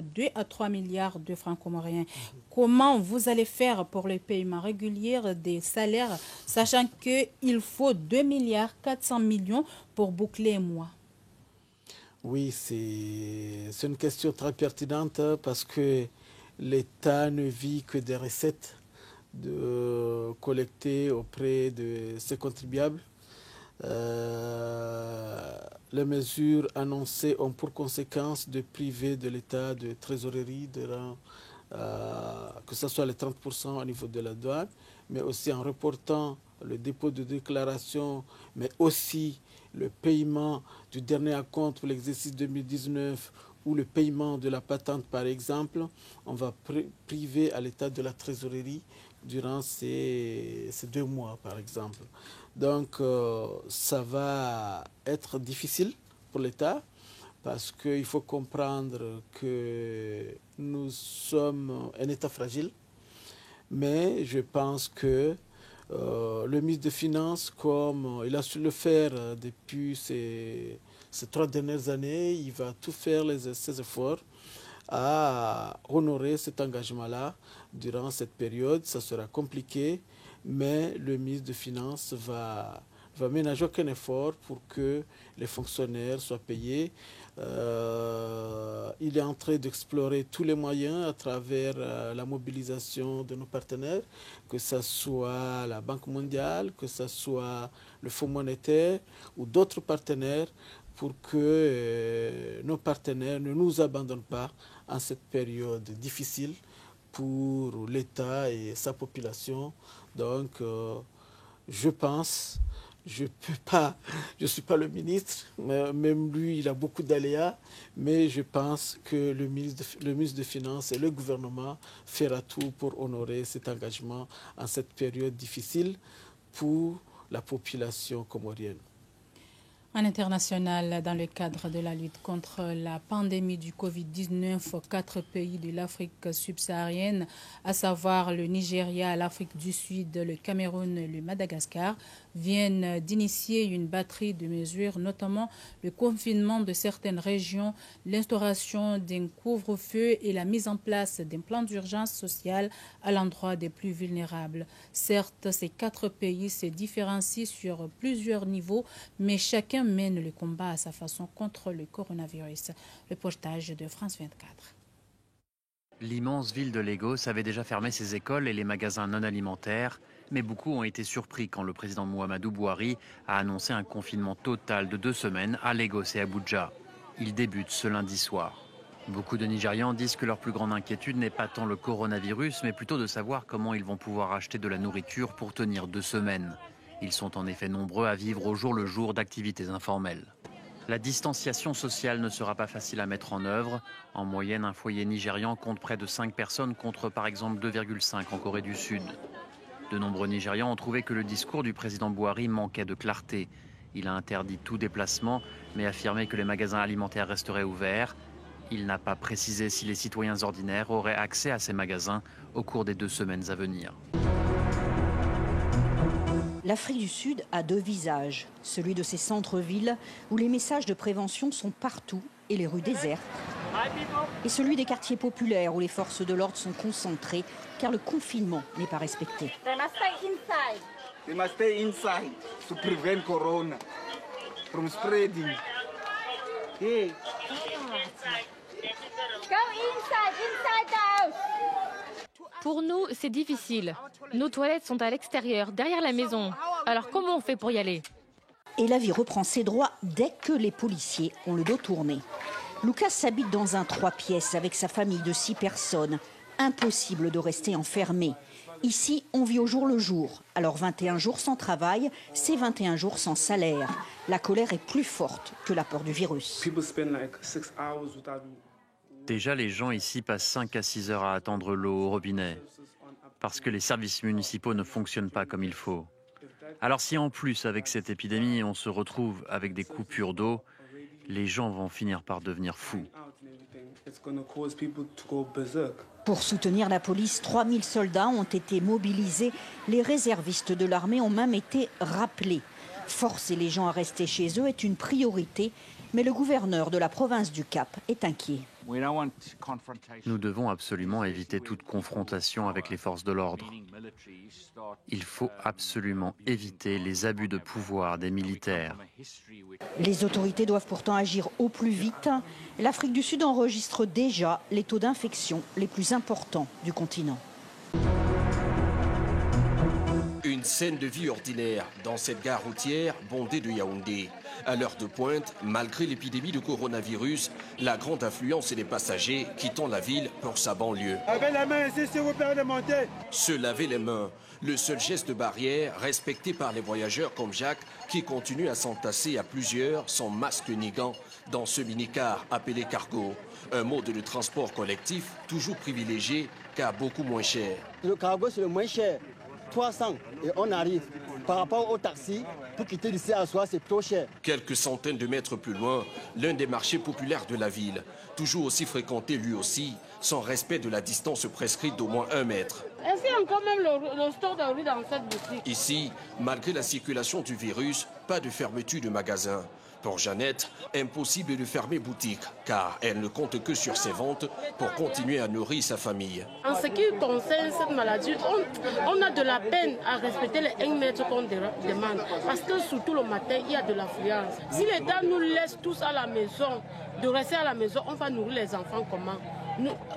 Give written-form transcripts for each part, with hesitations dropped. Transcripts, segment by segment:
2 à 3 milliards de francs comoriens. Comment vous allez faire pour le paiement régulier des salaires, sachant qu'il faut 2 milliards 400 millions pour boucler un mois? Oui, c'est une question très pertinente parce que l'État ne vit que des recettes collectées auprès de ses contribuables. Les mesures annoncées ont pour conséquence de priver de l'État de trésorerie que ce soit les 30% au niveau de la douane, mais aussi en reportant le dépôt de déclaration, mais aussi le paiement du dernier acompte pour l'exercice 2019 ou le paiement de la patente par exemple. On va priver à l'État de la trésorerie durant ces 2 mois par exemple. Donc ça va être difficile pour l'État parce qu'il faut comprendre que nous sommes un État fragile, mais je pense que le ministre des Finances, comme il a su le faire depuis ces 3 dernières années, il va tout faire ses efforts à honorer cet engagement-là durant cette période. Ça sera compliqué, mais le ministre des Finances va ménager aucun effort pour que les fonctionnaires soient payés. Il est en train d'explorer tous les moyens à travers la mobilisation de nos partenaires, que ce soit la Banque mondiale, que ce soit le Fonds monétaire ou d'autres partenaires, pour que nos partenaires ne nous abandonnent pas en cette période difficile pour l'État et sa population. Donc, je pense, je ne suis pas le ministre, même lui, il a beaucoup d'aléas, mais je pense que le ministre des Finances et le gouvernement fera tout pour honorer cet engagement en cette période difficile pour la population comorienne. En international, dans le cadre de la lutte contre la pandémie du Covid-19, 4 pays de l'Afrique subsaharienne, à savoir le Nigeria, l'Afrique du Sud, le Cameroun et le Madagascar, viennent d'initier une batterie de mesures, notamment le confinement de certaines régions, l'instauration d'un couvre-feu et la mise en place d'un plan d'urgence sociale à l'endroit des plus vulnérables. Certes, ces 4 pays se différencient sur plusieurs niveaux, mais chacun mène le combat à sa façon contre le coronavirus. Reportage de France 24. L'immense ville de Lagos avait déjà fermé ses écoles et les magasins non alimentaires, mais beaucoup ont été surpris quand le président Muhammadu Buhari a annoncé un confinement total de 2 semaines à Lagos et Abuja. Il débute ce lundi soir. Beaucoup de Nigérians disent que leur plus grande inquiétude n'est pas tant le coronavirus, mais plutôt de savoir comment ils vont pouvoir acheter de la nourriture pour tenir 2 semaines. Ils sont en effet nombreux à vivre au jour le jour d'activités informelles. La distanciation sociale ne sera pas facile à mettre en œuvre. En moyenne, un foyer nigérian compte près de 5 personnes contre par exemple 2,5 en Corée du Sud. De nombreux Nigérians ont trouvé que le discours du président Buhari manquait de clarté. Il a interdit tout déplacement, mais affirmé que les magasins alimentaires resteraient ouverts. Il n'a pas précisé si les citoyens ordinaires auraient accès à ces magasins au cours des 2 semaines à venir. L'Afrique du Sud a 2 visages, celui de ses centres-villes où les messages de prévention sont partout et les rues désertes, et celui des quartiers populaires où les forces de l'ordre sont concentrées car le confinement n'est pas respecté. They must stay inside to prevent corona from spreading. Hey. Go inside the house. Pour nous, c'est difficile. Nos toilettes sont à l'extérieur, derrière la maison. Alors comment on fait pour y aller? Et la vie reprend ses droits dès que les policiers ont le dos tourné. Lucas s'habite dans un 3 pièces avec sa famille de 6 personnes. Impossible de rester enfermé. Ici, on vit au jour le jour. Alors 21 jours sans travail, c'est 21 jours sans salaire. La colère est plus forte que la peur du virus. Déjà, les gens ici passent 5 à 6 heures à attendre l'eau au robinet, parce que les services municipaux ne fonctionnent pas comme il faut. Alors si en plus, avec cette épidémie, on se retrouve avec des coupures d'eau, les gens vont finir par devenir fous. Pour soutenir la police, 3000 soldats ont été mobilisés. Les réservistes de l'armée ont même été rappelés. Forcer les gens à rester chez eux est une priorité, mais le gouverneur de la province du Cap est inquiet. Nous devons absolument éviter toute confrontation avec les forces de l'ordre. Il faut absolument éviter les abus de pouvoir des militaires. Les autorités doivent pourtant agir au plus vite. L'Afrique du Sud enregistre déjà les taux d'infection les plus importants du continent. Une scène de vie ordinaire dans cette gare routière bondée de Yaoundé. À l'heure de pointe, malgré l'épidémie de coronavirus, la grande affluence des passagers quittant la ville pour sa banlieue. Avec la main ici, s'il vous plaît, de monter. Se laver les mains, le seul geste barrière respecté par les voyageurs comme Jacques qui continue à s'entasser à plusieurs sans masque ni gants dans ce mini-car appelé cargo. Un mode de transport collectif toujours privilégié car beaucoup moins cher. Le cargo c'est le moins cher, 300 et on arrive. Par rapport au taxi, pour quitter d'ici à soir, c'est trop cher. Quelques centaines de mètres plus loin, l'un des marchés populaires de la ville, toujours aussi fréquenté lui aussi, sans respect de la distance prescrite d'au moins 1 mètre. Est-ce qu'il y a encore même le store de riz dans cette boutique? Ici, malgré la circulation du virus, pas de fermeture de magasin. Pour Jeannette, impossible de fermer boutique, car elle ne compte que sur ses ventes pour continuer à nourrir sa famille. En ce qui concerne cette maladie, on a de la peine à respecter les 1 mètre qu'on demande, parce que surtout le matin, il y a de l'affluence. Si l'État nous laisse tous à la maison, de rester à la maison, on va nourrir les enfants comment?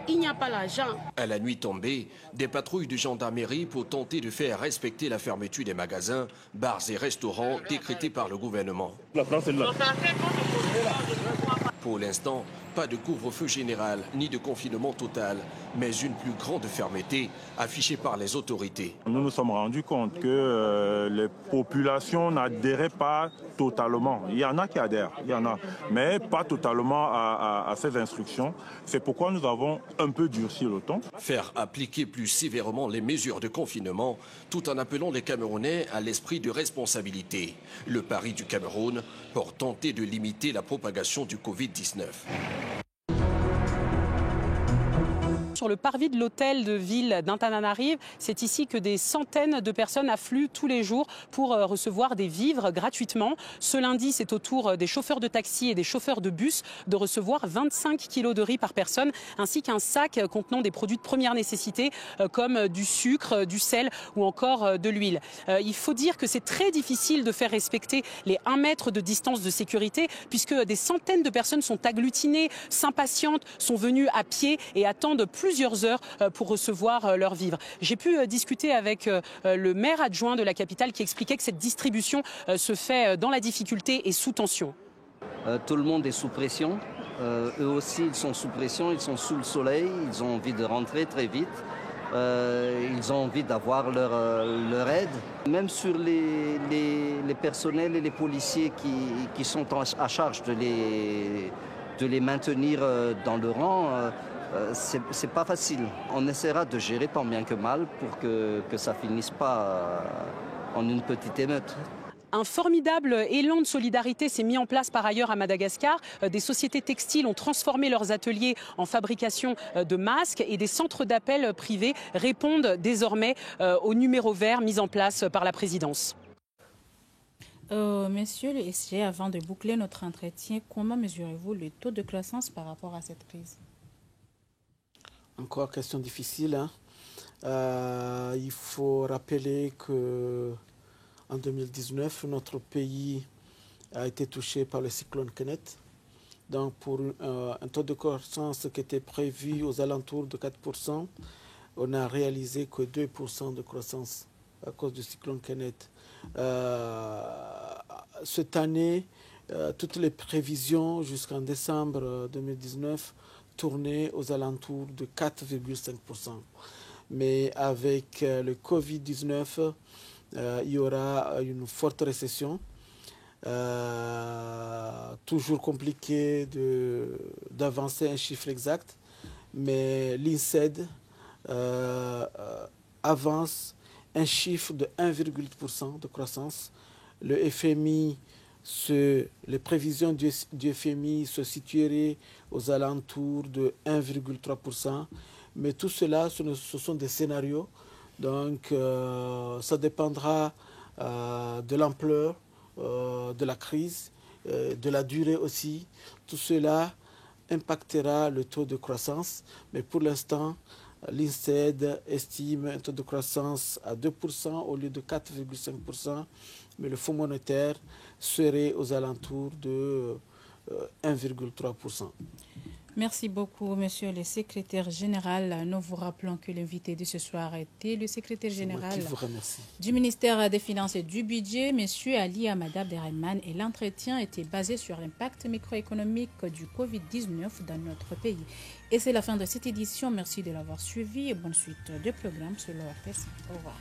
Il n'y a pas l'argent. À la nuit tombée, des patrouilles de gendarmerie pour tenter de faire respecter la fermeture des magasins, bars et restaurants décrétés par le gouvernement. Pour l'instant, pas de couvre-feu général ni de confinement total, mais une plus grande fermeté affichée par les autorités. Nous nous sommes rendus compte que les populations n'adhéraient pas totalement. Il y en a qui adhèrent, il y en a, mais pas totalement à ces instructions. C'est pourquoi nous avons un peu durci le ton. Faire appliquer plus sévèrement les mesures de confinement, tout en appelant les Camerounais à l'esprit de responsabilité. Le pari du Cameroun pour tenter de limiter la propagation du Covid-19. Sur le parvis de l'hôtel de ville d'Antananarive, c'est ici que des centaines de personnes affluent tous les jours pour recevoir des vivres gratuitement. Ce lundi, c'est au tour des chauffeurs de taxi et des chauffeurs de bus de recevoir 25 kilos de riz par personne, ainsi qu'un sac contenant des produits de première nécessité comme du sucre, du sel ou encore de l'huile. Il faut dire que c'est très difficile de faire respecter les 1 mètre de distance de sécurité puisque des centaines de personnes sont agglutinées, s'impatientent, sont venues à pied et attendent plusieurs heures pour recevoir leurs vivres. J'ai pu discuter avec le maire adjoint de la capitale qui expliquait que cette distribution se fait dans la difficulté et sous tension. Tout le monde est sous pression. Eux aussi, ils sont sous pression, ils sont sous le soleil, ils ont envie de rentrer très vite. Ils ont envie d'avoir leur aide. Même sur les personnels et les policiers qui sont à charge de les maintenir dans le rang, c'est pas facile. On essaiera de gérer tant bien que mal pour que ça finisse pas en une petite émeute. Un formidable élan de solidarité s'est mis en place par ailleurs à Madagascar. Des sociétés textiles ont transformé leurs ateliers en fabrication de masques et des centres d'appel privés répondent désormais au numéro vert mis en place par la présidence. Messieurs le SG, avant de boucler notre entretien, comment mesurez-vous le taux de croissance par rapport à cette crise? Encore question difficile. Il faut rappeler que en 2019, notre pays a été touché par le cyclone Kenneth. Donc pour un taux de croissance qui était prévu aux alentours de 4%, on n'a réalisé que 2% de croissance à cause du cyclone Kenneth. Cette année, toutes les prévisions jusqu'en décembre 2019 tournaient aux alentours de 4,5%. Mais avec le Covid-19, il y aura une forte récession. Toujours compliqué d'avancer un chiffre exact, mais l'INSEAD avance un chiffre de 1,8% de croissance. Le FMI, les prévisions du FMI se situeraient aux alentours de 1,3%. Mais tout cela, ce sont des scénarios. Donc, ça dépendra de l'ampleur de la crise, de la durée aussi. Tout cela impactera le taux de croissance. Mais pour l'instant, l'INSEAD estime un taux de croissance à 2% au lieu de 4,5%, mais le Fonds monétaire serait aux alentours de 1,3%. Merci beaucoup, monsieur le secrétaire général. Nous vous rappelons que l'invité de ce soir était le secrétaire général du ministère des Finances et du Budget, monsieur Ali Ahmad Abderrahmane, et l'entretien était basé sur l'impact microéconomique du Covid-19 dans notre pays. Et c'est la fin de cette édition. Merci de l'avoir suivi et bonne suite de programme sur l'ORTS. Au revoir.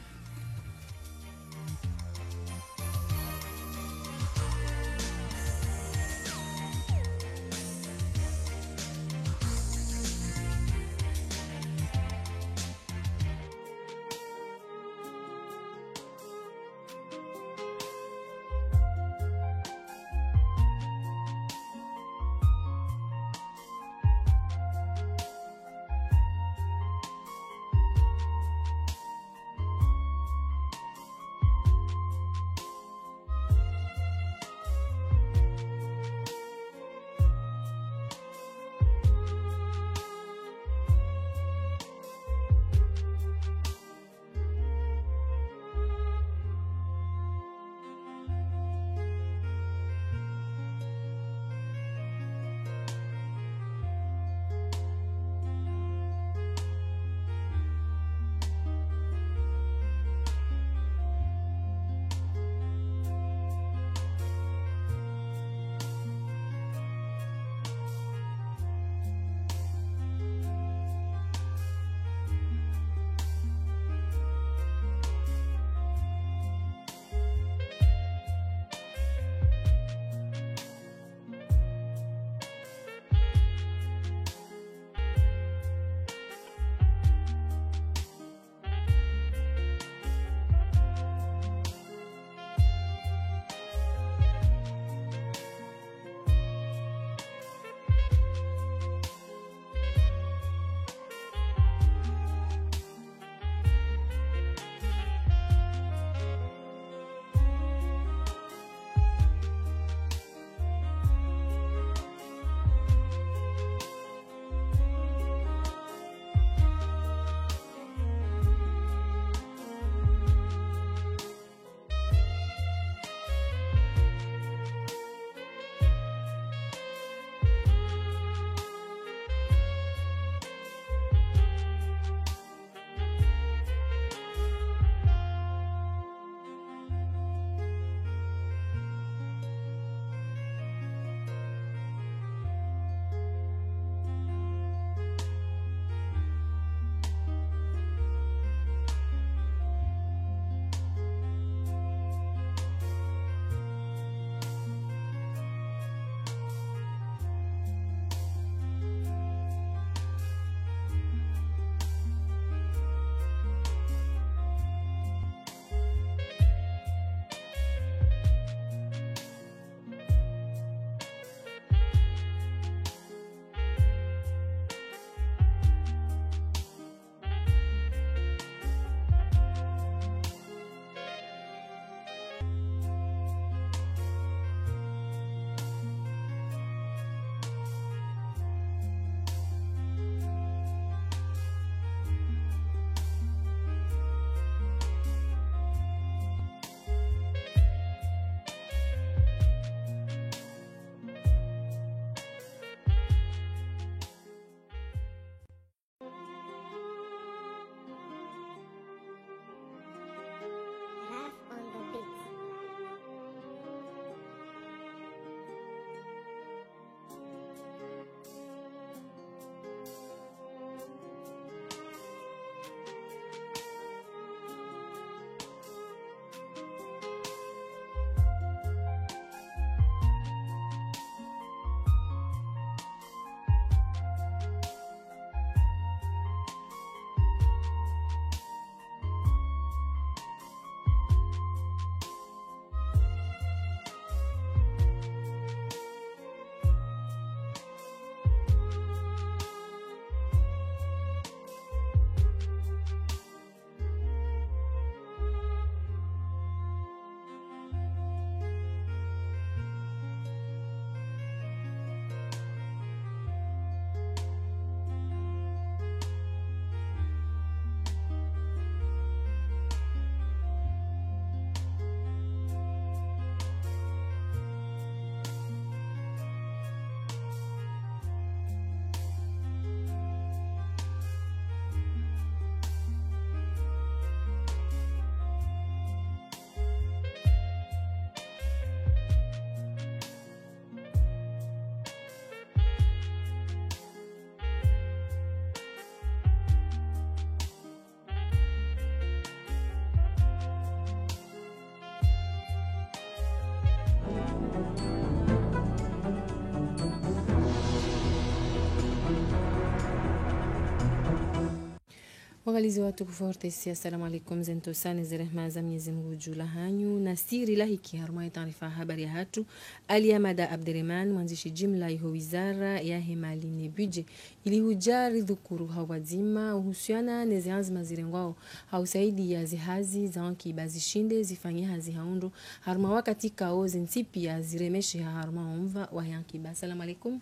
Wangalizi watukufu hortesi, assalamu alaikum, zentosane zirehma za Mwenyezi Mungu jula hanyu na siri la hiki harumai taarifa habari ya hatu Aliamada Abderrahman mwanzishi jimla iho wizara ya hemali ne budget ili hujari dhukuru hawazima uhusiana nezi azma zirengwao hausaidi ya zihazi za wanki bazishinde zifanye hazi haundu haruma wakati kao zintipi ya ziremeshi haruma umva wa yanki ba. Assalamu alaikum.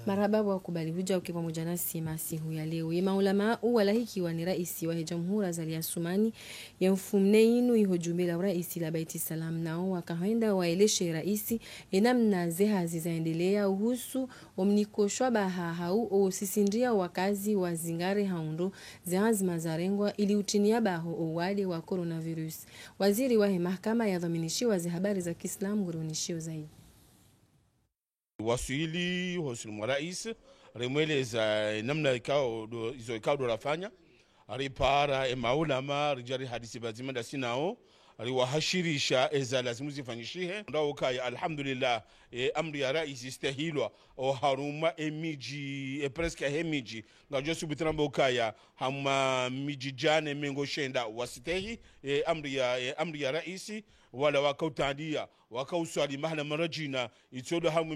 Marhaba wa kubali huja ukiwa pamoja nasi masihu ya leo. Maulama wala hiki wa ni raisi wa jamhuri Azali Assoumani ya mfumneinu ihojumbe la raisi la Baiti Salam nao wakaenda waeleshe raisi enamna zehazi zaendelea uhusu omnikoshwa baha hau osisindia wakazi wa zingare haundo zehazi mazarengwa ili utinia baho owade wa coronavirus. Waziri wa mahakama ya dhaminishiwa za habari za Kiislamu gurunishiwa zaidi. Wasili hosul rais remweleza namna ikao do rafanya alipara maulama rijari hadisi bazima da sinao aliwahashirisha eza lazimu zifanyishihe ndao kaya alhamdulillah amri ya rais istahilwa o haruma emiji presque hemiji ngajo subitrambo kaya hama miji jane mengo shenda wasitehi amri ya rais wala wakautandia wakauswali mahla marajina itodo hamu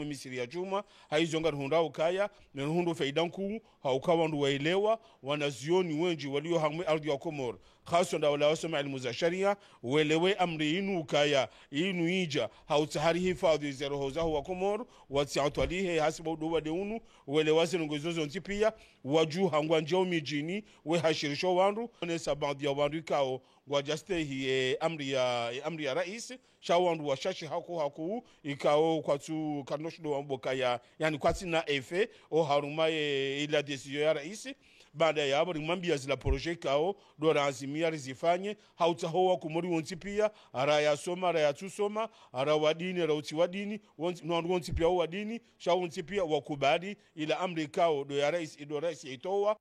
misiria juma haizonga hundao kaya na hundo faidanku haukawandu waelewa wanazioni wenji walio hamu ardhi ya Komor khaso nda wala wasoma ilmu za sharia uelewe amri inu kaya inu ija hautahari hifadhi zero hozahu wa Komor watiatwalihe hasiba uduwa deunu uelewa zinungozozo ntipia waju hangwa njao mijini we hashirisho wandu nesa bandi ya wandu kao wajastehi amri ya rais shawandu wa shashi haku ikao kwatu kanoshido wa mbokaya yani kwati na efe o haruma ila decision ya rais baada ya hapo rimambia zila projet kao do razimia rizifanye hautahoa kumuri wontipia ara ya soma ara ya tusoma ara wadini ara utiwadini wontipia wadini shawontipia wakubadi ila amri kao do ya rais itoa.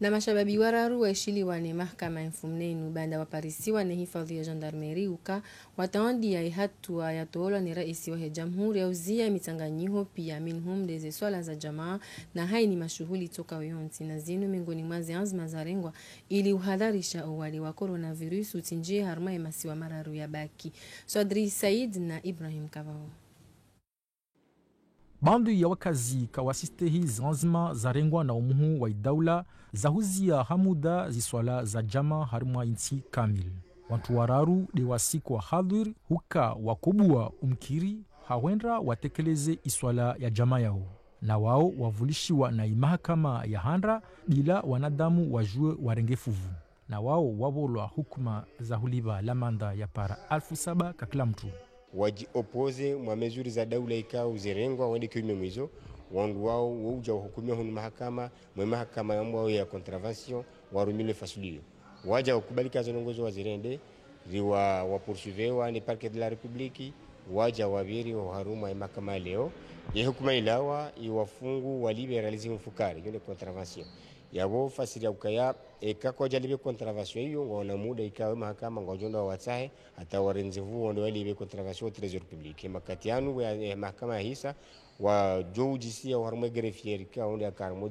Na mashababi wararu waishili wane mahkama infumneinu banda waparisiwa na hifadhi ya gendarmerie uka watawandi ya hatua ya tola ni raisi wa jamhuri ya uzia mitanganyiho pia minhum deze swala za jamaa na hai ni mashuhuli toka uyonti na zinu mingoni mwazi azma zarengwa ili uhadharisha uwali wa coronavirus utinjie harma ya masiwa mararu ya baki. Swadri Said na Ibrahim Kavao. Bandu ya wakazi kawasistehi zanzima zarengwa na umuhu wa idaula zahuzia hamuda ziswala za jama harumwa inti kamil. Wantu wararu de wasiku wa hadhir huka wakubua umkiri hawendra watekeleze iswala ya jama yao. Na wao wavulishiwa na imahakama ya handra bila wanadamu wajue warengefuvu. Na wao wavolwa hukuma za huliba lamanda ya para 7,000 kakila mtu. Waji opoze mwa mezuri za daula ikao zirengwa wende kiume mwizo wandu wao wauja wahukumia hunu mahakama ya mwao ya contravention warumile fasulio waja wakubalika zonongozo wa zirende riwa wapursuivewa ni parquet de la republiki waja wabiri wa haruma ya mahakama leo ya hukuma ilawa iwafungu waliberalizi mfukari yone contravention yabo fasiri ukaya ekako jalibe contravention hiyo ngona muda ikawe mahakama ngojonda watahe hata warenzevu ndo walibe contravention trésor public makatianu ya mahakama hisa wa judisi ya harmo greffier ka onde akarmo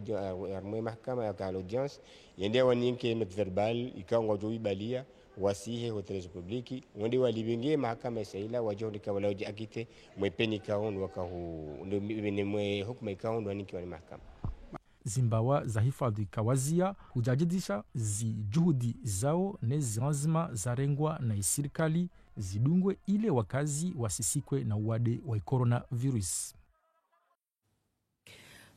harmo mahakama ya audience yende waninke note verbal ikawa ngojo ibalia wasihe ho trésor public onde walibenge mahakama saila wajonde ka wala akite mwepeni ka on wakahu ndo mwe hukuma ikawa ndo waninke wa mahakama. Zimbawa za hifadhi kawazia hujajidisha juhudi zao ne zanzima zarengwa na isirikali zidungwe ile wakazi wasisikwe na uwade wa coronavirus.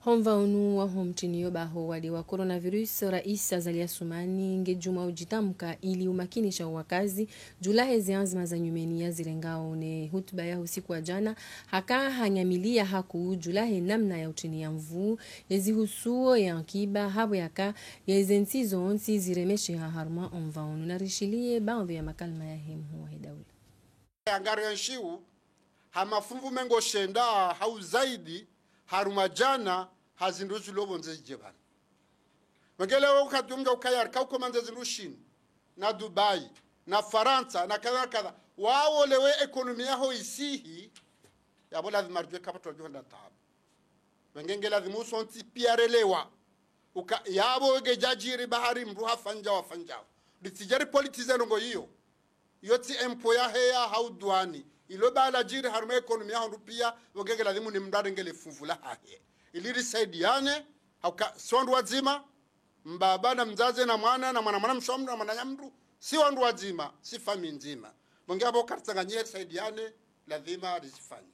Homva unu wa homchini yobaho wadi wa coronavirus rais Azali Assoumani ngejuma ujitamka ili umakinisha wakazi julahe zianzima za nyumeni ya zirengao ne hutuba ya usiku wa jana haka hanyamilia haku julahe namna ya uchini ya mvu yezi husuo ya ankiba habo yaka yezensizo onsi ziremeshe harma homva unu narishilie baadhi ya makalma ya hemu wa hidaula. Angari yanshiu hamafungu mengo shenda hau zaidi haruma jana hazinduzi lobo nze jebana magele ukatunga ukayar kauko manze zinushin na Dubai na Faransa na kadha wao lewe ekonomia ho isihi yabo lazima rujwe capital jonda tab wengenge lazima usonti piarelewa yabo ge jajiri bahari mru hafanja wafanja litijari politize ngo hiyo yoti empoya heya haudwani ilo bala jiri harma ekonomi ya rupia wogege lazimu ni mdare ngele fuvula hahe iliri saidiane hauka sondu wazima mbaba na mzazi na mwana mshomru na mwana nyamru si wandu wazima si fami nzima monge abo kartanganyie saidiane lazima risifanye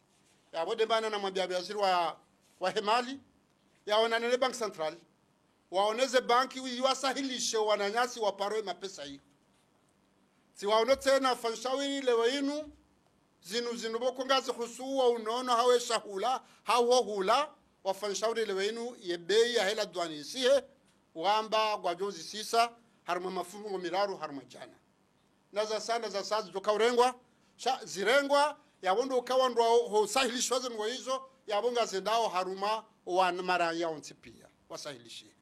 yabo de bana na mwambia waziri wa hemali yaonane bank central waoneze banki wasahilishe wananyasi waparoe mapesa hiyo si waone tena fanshawi lewe inu zinu boko ngazi khusuwa unono hawe shahula hawo hula wafanshawi lewe inu yebei ya hela dwani sihe wamba gwajozi sisa harma mafumu miraru harma jana naza sana za sazi tukaurengwa zirengwa yabondo ukawandwa ho sahilishwa zingo hizo yabonga zendao haruma wa mara ya ontipia wasahilishie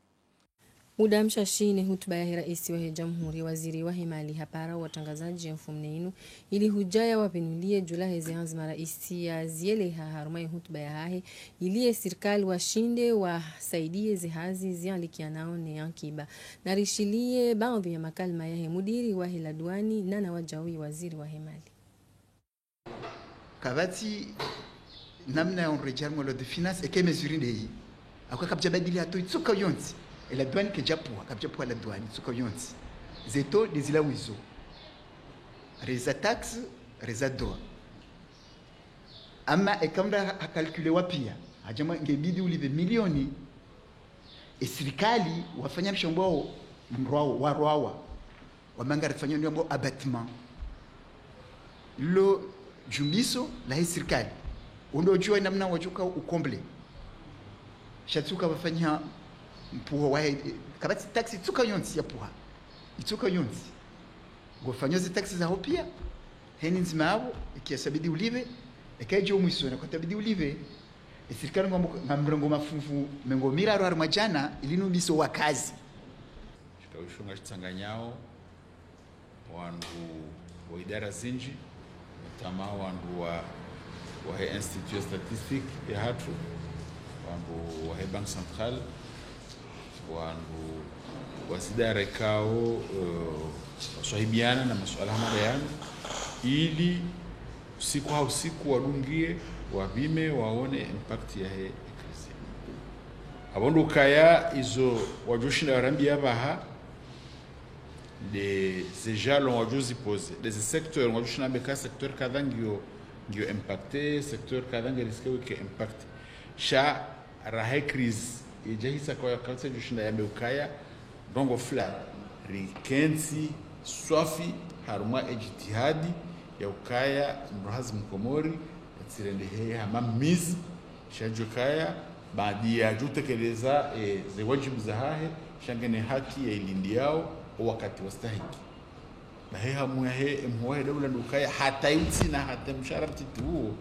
Muda mshashini hutuba ya rais wa jamhuri waziri wa himali hapara watangazaji ya mfumneinu ili hujaya wapenulie jula hezi hanzima raisi ya ziele harumai hutuba ya hahe ili serikali washinde wasaidie zihazi zianlikia nao ni yankiba na rishilie baadhi ya makalma ya mudiri wa hiladwani nana wajawi waziri wa himali kabati namna ya onrejarmo lo de finance eke mesurinde hii akwa kabjabadili hato itsuka yonzi et la douane qui japua la douane tsuka yonzi zeto dezila wizo reza taxe reza droit ama ekamda hakalkule wapia hajama ngebidi ulive milioni serikali wafanya mshombo mrwao warwawa wamanga fanya ndio abattement lo jumbiso la serikali undo jua namna wajuka ukomble shatsuka wafanya mpuha wahe kabati taxi tsuka yonzi ya puha itsuka yonzi gofanyoze taxi za hopia heni nzima abo ikiyasabidi ulive ekaje umwisona kwa tabidi ulive serikali ngamrongo mafufu mengo miraro armajana ilinu biso wakazi shitaushunga chitsanganyao wandu wa idara zinji tama wandu wa institut statistique ya hatu wandu wa bank central wandu wasidara kao waswahibiana na masuala haya yani ili usiku wadungie wabime waone impact ya he krizi abondo kaya izo wajoshinda warambia baha de sejalo wajozi pose des secteurs wajoshinda beka secteur kadha ngio impacté secteur kadha ngiriske ke impact sha rahe krizi ijahisa kwa kalsa joshinda ya meukaya dongo fla rikensi swafi haruma ejtihadi ya ukaya mrahazi mkomori tsirende he hamamiz shajukaya baadi ya jutekeleza ze wajibu za hahe shangene haki ya ilindi yao wakati wastahiki na he hamu ya he mhuwa dawla ukaya hata yutsi na hata msharati tu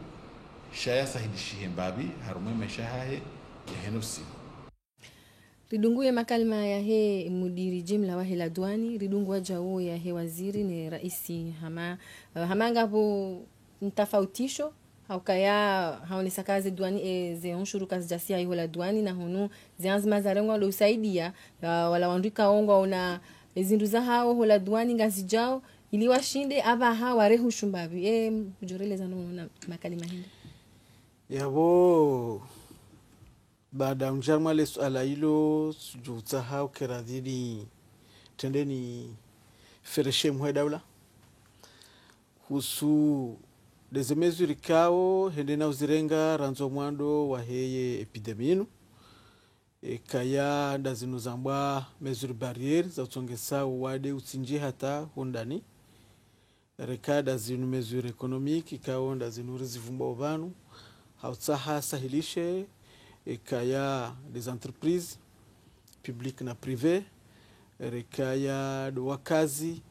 shaya sahidishie mbabi haruma maisha hahe ya henosi ridungu ya makalma ya he mudiri jimla wa hiladwani ridungu wajao ya he waziri ni raisi hamanga po mtafautisho haukaya haonesa kazi duani ze onshuru kazi jasia hiyo la duani na hunu zianzima za rengo lo usaidia wala wanduka ongo una zinduza hao hola duani ngazi jao ili washinde aba hawa rehu shumbabi mjoreleza na makalima hindi yabo baada mjarma le suala hilo sujutaha ukeradhini tendeni fereshe mwe dawla husu des mesures kao hendena uzirenga ranzo mwando wa heye epideminu kaya ndazinu zambwa mesure barriere za utsongesa wade utsinje hata hondani rekada zinu mesure economique kao ndazinu rizivumba ovanu hautsaha sahilishe kaya des entreprises publiques na privées rekaya do wakazi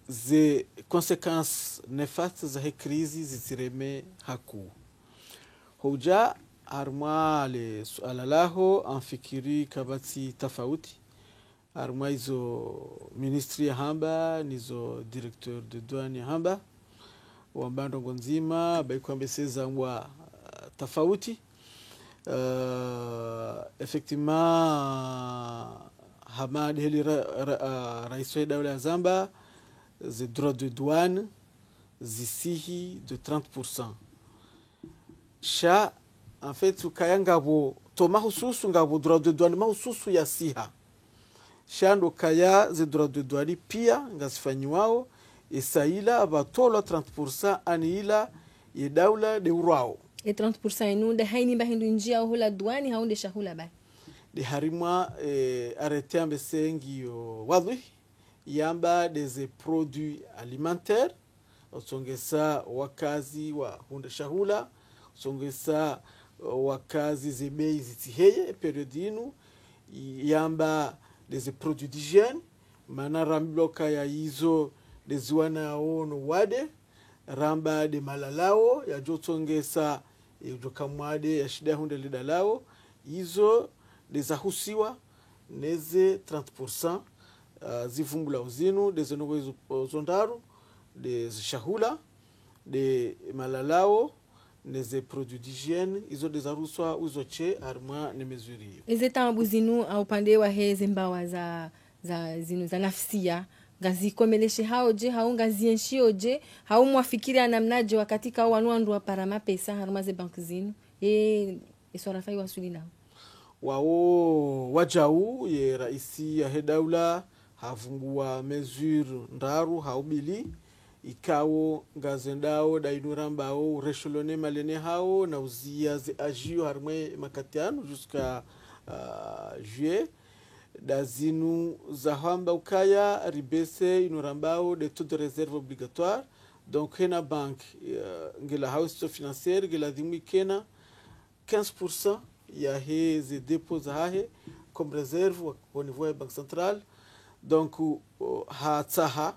ze conséquences néfastes za crise zisireme haku hoja arma le suala laho anfikiri kabati tofauti arma hizo ministry ya hamba nizo directeur de douane ya hamba wambando nzima baikwambeseza ngwa tofauti effectivement Hamad Heli rais wa dawla ya Zambia les droits de douane zisihi de 30%. Sha en fait ukaya ngabo to mahususu ngabo droit de douane mahususu ya siha. Sha ndo kaya ze droit de douane pia ngasifanyiwao isaila abatola 30% aniila ye dawla de urao. E 30% inunda haini bahindu njia hula douane haunde shahula ba. De harimwa arrêté ambesengi yo wadhi yamba des produits alimentaires usongesa wakazi wa hunda shahula usongesa wakazi zebei zitiheye periodinu yamba des produits d'hygiène mana rambloka ya hizo des wana ono wade ramba de malalao ya jotongesa yokamwade ya shida hunda lidalao hizo dezahusiwa neze 30% zivumbula uzinu dezenogwe zondaru des shahula de malalao neze produits d'hygiène izo dezaruswa uzoche armwa ne mesuri ezetambu zinu au pande wa heze mbawa za zinu za nafsia ngazikomeleshe haoje haungazienshioje haumwafikiri anamnaje wakati ka wanwandu wa parama pesa harma ze bank zinu iswarafai wasuli nao wao wajau ye raisi ya hedaula havungua mesure ndaru haubili ikawo ngazendao dainurambao resholone malene hao na uzia ze agio harmwe makatiano jusqu'à juillet dazinu zahamba ukaya ribese inurambao de taux de réserve obligatoire donc hena bank ngela house financière ngela dimu kena 15% ya hezi dépôts hahe comme réserve au niveau de banque centrale donc hatsaha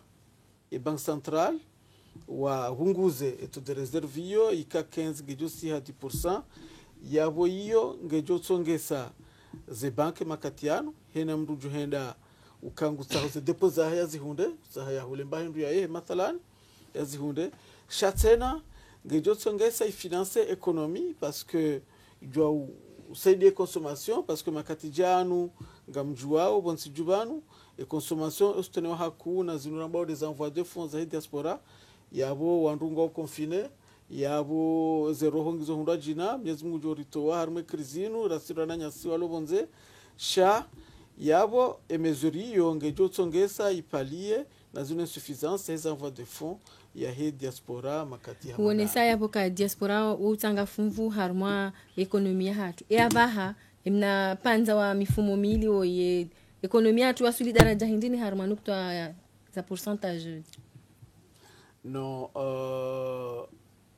e banque centrale wa hunguze eto de réserve yo ika 15 gejosi ha 10% yabo iyo ngejosongesa ze banke makatiano hena mruju henda ukangutsa ze dépôts hahe yazihunde saha hule mbahindu ya mathalan yazihunde shatena ngejosongesa ifinance économie parce que doit usaidia consommation parce que makatijanu ngamjuao bonsijubanu et consommation ustenewa hakuna zinurambao des envois de fonds za diaspora yabo wandunga confiné yabo zero hongizo hunda jina myezi mujorito wa harme krizinu rasirana nyasi walobonze sha yabo emezuri yongejo tsongesa ipalie na zone insuffisance des envois de fonds ya he diaspora makati hamana huonesa yapo ka diaspora utanga funvu harma ekonomia hatu abaha imna panza wa mifumo mili oye ekonomia hatu wasuli daraja hindini harma nukta za pourcentage no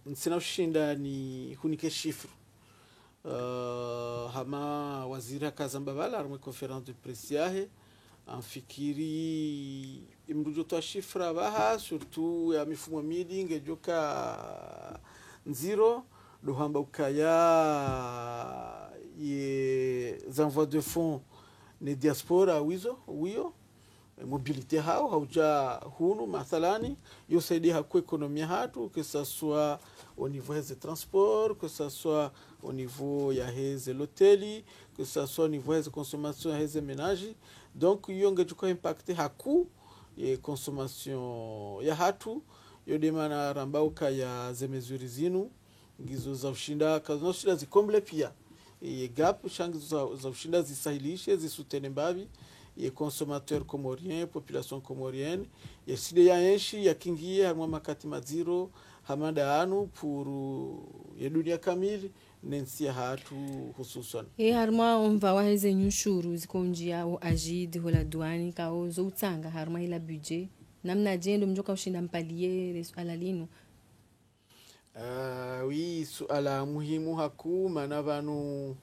nsina ushinda ni hunike chiffre hama wazira kazambabala harma conférence de presse yahe anfikiri imrujo to chiffre baha surtout ya mifumo mili ngejoka nziro do hamba ukaya ye envois de fonds ne diaspora wiyo mobilité hao hauja hunu mathalani yo saidi haku ekonomia hatu que ça soit au niveau des transports que ça soit au niveau ya heze l'hôteli que ça soit au niveau des consommations heze ménage donc yo ngejuko impacter haku et consommation ya hatu yo demana rambauka ya ze mesures zinu ngizo za ushinda kazo shida zikomble pia e gap shangi za ushinda zisahilishe zisutene mbavi ye consommateur comorien population comorienne ye side ya enshi ya kingie hamwa makati maziro hamada anu pour ye dunia kamili nensia hatu hususan harma umva waheze nyushuru zikonjia o agid hola douane kao zo utsanga harma ila budget namna jendo mjoka ushinda mpalier alalino oui suala muhimu haku mana vanu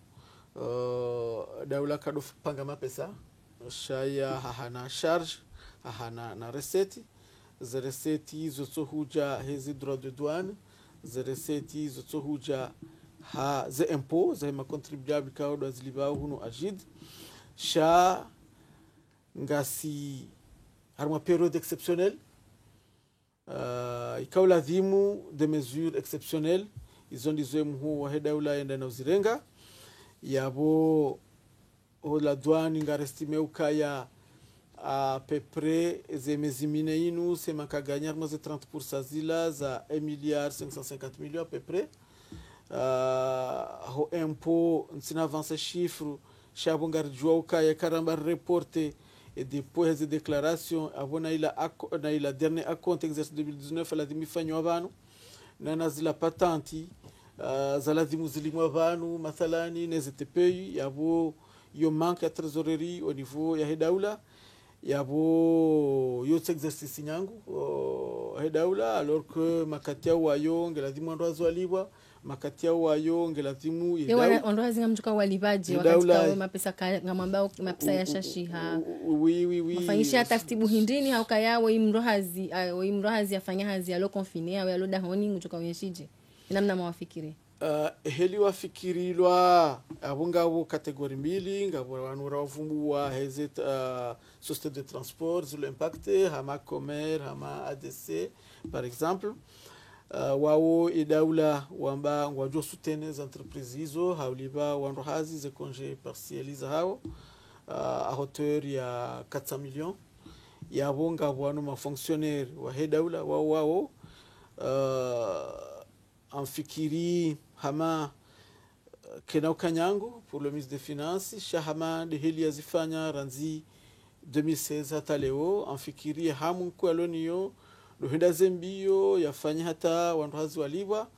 daula kado panga mapesa shaya hahana charge hahana na recette ze recette zo huja hezi droit de douane ze recette zo huja ha ze impôt ze ma contribuable ka do azlibao hunu agid sha ngasi harma période exceptionnelle ikaw lazimu de mesures exceptionnelles izo ndizo mhu wa daula enda na uzirenga yabo la douane ingarestime ukaya à peu près zemezimine inu sema kaganyar moze 30% zila za 1,550 milliard à peu près ho impôt nsina avance chiffre chabongar jua ukaya karamba reporté et depois des déclarations avant na ila dernier acompte exercice 2019 la dimifanywa abantu na zila patenti zalazimu zilimwa abantu mathalani nezitepei yabo yo manque ya trésorerie au niveau ya hedaula yabo yo exercice nyangu hedaula alors que makatia wayo ngelazimu ndo azwaliwa makatia wayo ngelazimu yedaula ndo azinga mjuka walibaje wakati kwa mapesa ngamamba mapesa ya shashiha oui mafanyisha taratibu hindini haukayawo imrohazi afanya hazi alo confiner au alo dahoni mjuka wenshije namna mawafikiri heli wafikirilwa abungabo kategori mbili ngabo abantu ravumbuwa heze société de transport sur l'impact hama comer hama ADC par exemple wao idaula wamba ngwajo soutenir les entreprises hizo hauliba wando hazi ze congé partializa hao à hauteur ya 400 millions ya bonga bwano ma fonctionnaire wa hedaula wao amfikiri hama Kenao Kanyango pour le ministre des Finances shahama de heli azifanya ranzi 2016 hata leo amfikiri hamu kwa loniyo luhenda zembio yafanya hata wanduhazi waliwa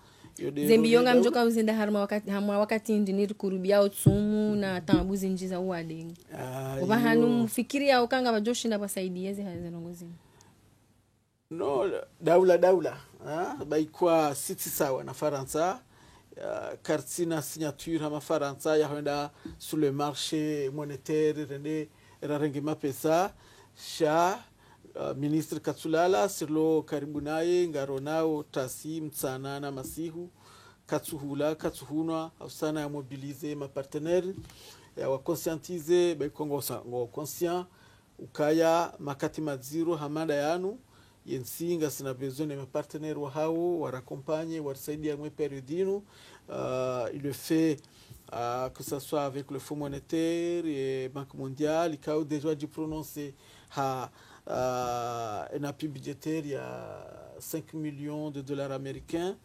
zembio ngamjoka uzenda harma wakati ndiniri kurubia utsumu na tambuzi njiza uwade oba hanu mfikiri ya ukanga bajoshinda basaidieze hazenongozi no daula baikwa siti sawa na Faransa carte na signature hama Faransa ya henda sur le marché monétaire rende rarengema pesa sha ministre Katsulala sirlo karibu naye ngaronao tasi mtsana na masihu katsuhunwa ausana ya mobiliser ma partenaire ya wa conscientiser ba kongo ngo conscient ukaya makati maziro hamada yanu yensinga sina besoin de mes partenaires wa hao wa raccompagner wa saidia mwe periodino il le fait que ça soit avec le Fonds monétaire et Banque mondiale il a déjà dû prononcer un appui budgétaire il y a 5 millions de dollars américains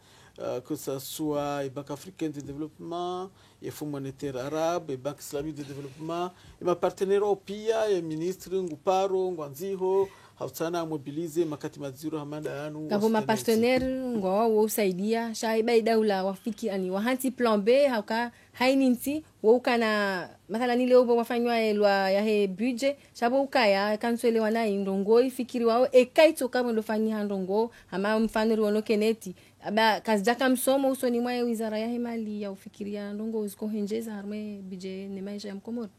que ça soit la Banque africaine de développement, le Fonds monétaire arabe, la Banque islamique de développement, et ma partenaire au PIA, le ministre Nguparo, Ngwanziho, hausana mobilize makati maziro hamanda yanu kabo ma partenaire ngwa wo usaidia shaiba idaula wafiki ani wahanti plan B hauka haininti wo kana mathala ni leo wafanywa elwa ya he budget shabo ukaya kanswele wana indongo ifikiri wao ekaito kama ndo fanyi ndongo ama mfaniri wono keneti aba kazjaka msomo usoni mwa wizara ya mali ya ufikiria ndongo uziko henjeza harme budget ne maisha ya mkomoro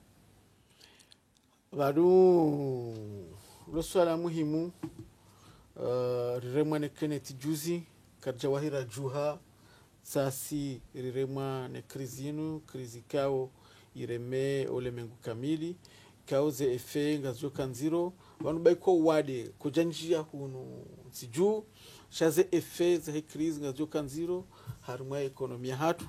bado lo swala muhimu riremwa ne keneti juzi karjawahira juha sasi riremwa ne krizinu kao ireme olemengu kamili kauze efe ngazo kanziro wanu baiko wade kujanjia hunu siju shaze efe za krizi ngazo kanziro harumwa ekonomia hatu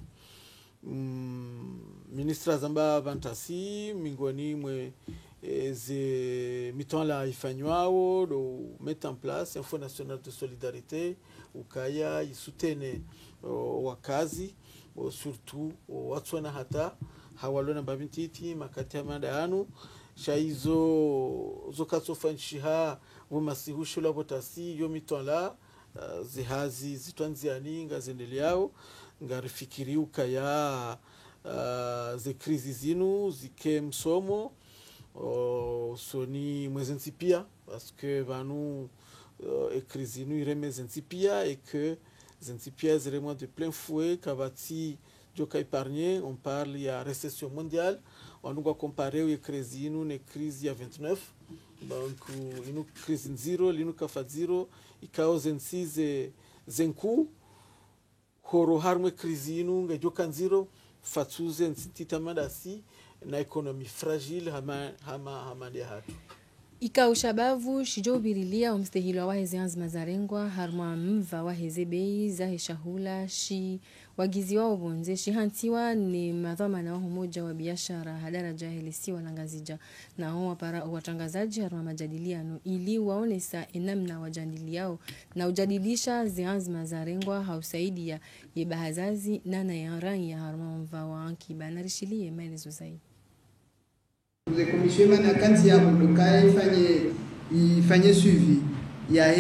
ministra zamba vantasi mingoni mwe ze miton la ifanywao do mettre en place un fonds national de solidarité ukaya isutene wakazi surtout watswana hata hawalona babintiti makati ya mandano shaizo zokatsofanshiha womasihu la botasi yo miton la zihazi zitwanziani ngazendeleao ngarifikiri ukaya ze krizi zinu zike msomo soni mwezensipia parce que vanu krizi nu ireme zensipia et que zensipia ziremwa de plein fouet kavati joka épargné on parle il y a récession mondiale on doit comparer au krizi nu ne crise ya 29 donc inu crise zero linu kafa zero ikao zensize zenku horo harmwe krizi nu ngajoka zero fatsuze nsititamada si na ekonomi fragile hama dia hatu Ika ushabavu shijobirilia umstehilo wa heze anzima zarengwa harma mva wa heze bei za heshahula shi wagizi wao bonze shihantiwa ni madhamana wa umoja wa biashara hadaraja helisi walangazija na hao watangazaji harma majadiliano ili waonesa enamna wajadiliao na ujadilisha zianzima zarengwa hausaidia yebahazazi nana ya rangi ya harma mva wa anki banarishilie maelezo zaidi. Les commissions na kanti ya muluka ifanye suivi ya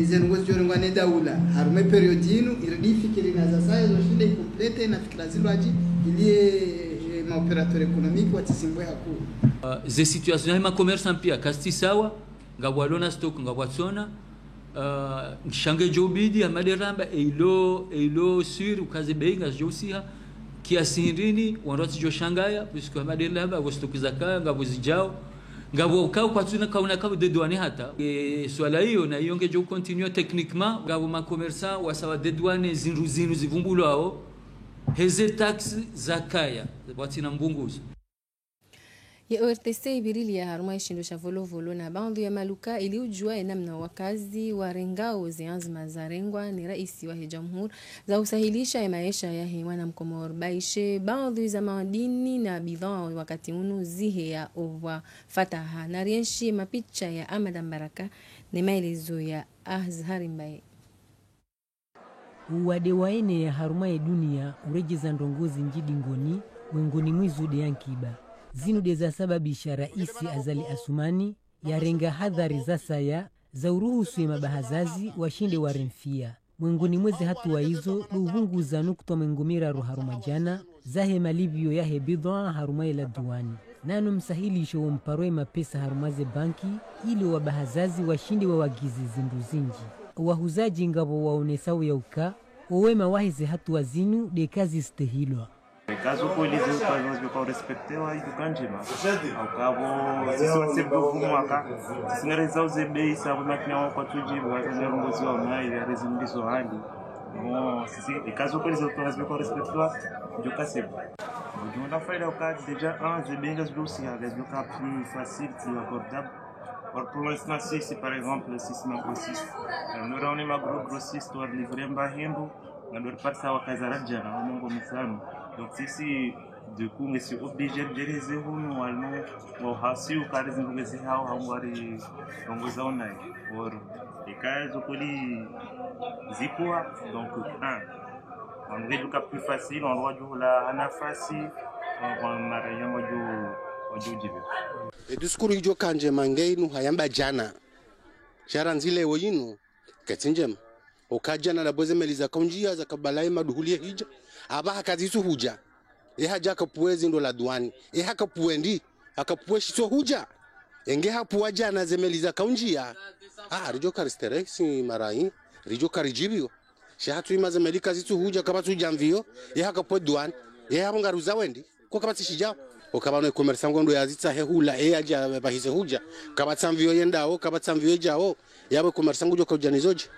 zengo ziongo ne daula harume periodinu ilifikiri na sasa hizo shinde complete na fikira zilaji ili ma operateur économique watisimbwe haku ze situation ma commerçant pia kasti sawa ngabwalona stock ngabwatsona ngishange jobidi amaderamba eilo sur ukaze benga josiha kiasirini wanroti joshangaya puisque amadela ba gostokiza kaya ngabo zijao ngabo ukao kwa tuna kauna kabo de douane hata swala hiyo na ionge jo continue techniquement ngabo ma commerçant wasawa de douane zinruzinu zivumbulao heze tax zakaya watina mbunguzo ya ORTC ibirili ya haruma ishindo shavolo na bandu ya maluka ili ujua enamna wakazi wa rengao zianzima za rengwa ni raisi wa jamhur za usahilisha ya maisha ya hewa na mkomor baishe bandu za madini na bidhaa wakati unu zihe ya uwa fataha na rienshi mapicha ya Amadan Baraka ni maelezo ya Azhari Mbaye. Uwade waene ya haruma ya dunia urejeza ndongozi njidi ngoni wengoni mwizude yankiba zinude za sababisha raisi Azali Asumani ya renga hadhari za saya za uruhusu ya mabahazazi washinde waremfia mwengoni mwezi hatuwa hizo luhunguza nukto mengumira ruharumajana zahe malivyo ya hebidwa haruma ila duwani nanu msahilisho wamparwe mapesa harumaze banki ili wabahazazi washinde wa wagizi zinduzinji wahuzaji ngabo waonesawo ya uka owema wahize hatuwa zinu de kazi stehilwa. Caso police nós vamos respeitar o educandima. Ao cabo, se você for aqui, se não realizar os EBI, sabe como é que não pode tudo, vai fazer um gozo ao meio, vai resumir isso ali. Bom, se caso police nós vamos respeitar, eu caço. O da feira o cara déjà un EBI das dossiers, avec le cas plus facile, plus abordable. Pour l'instant, si par exemple, si c'est un grossiste, nous avons un gros grossiste, on livre un bahendo, on doit passer à Kazarajana, on a un donc si du coup mais c'est obligé de gérer nous allons au hasi ou quand ils nous disent how hangari ongoza online or et quand zokoli zikwa donc on veut le plus facile on doit jouer la nafasi on maria mojo jibe e diskuru jo kanje mangeinu hayamba jana sharanzile woyinu katsinjem okajana na boze meliza konjia za kabalai maduhulia hija aba hakazisu huja haja akapuezi ndo la duani hakapuendi akapueshi so huja enge hapuwa jana zemeliza kaunjia rijo karisterexi marai rijo karijibio shahatu imaze melika zitu huja kabatu jamvio hakapue duani hamungaruza wendi ko kabati shijao okabano e-commerce ngondo yazitsa hehula aja bahise huja kabatsamvio yendao kabatsamvio jao yawe commerce ngojo kujanizoje